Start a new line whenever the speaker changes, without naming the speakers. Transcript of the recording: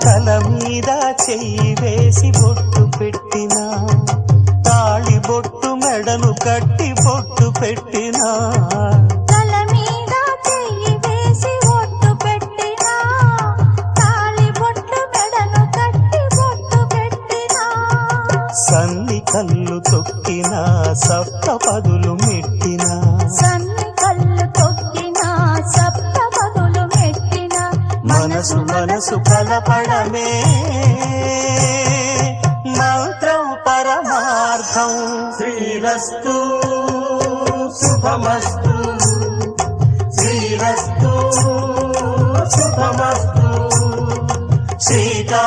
తల మీద చెయ్యి వేసి బొట్టు పెట్టినా, తాళి బొట్టు మెడను కట్టి బొట్టు పెట్టినా,
తల మీద చెయ్యి వేసి బొట్టు పెట్టినా, తాళి బొట్టు మెడను కట్టి బొట్టు పెట్టినా,
సన్ని కళ్ళు తొక్కినా సప్త పదులు మెట్టినా,
సన్ని కళ్ళు తొక్కినా సప్త పదులు మెట్టినా,
మనసు మనసు కలపడమే మంత్రం పరమార్థం. శ్రీరస్తు శుభమస్తు, శ్రీరస్తు శుభమస్తు. సీతా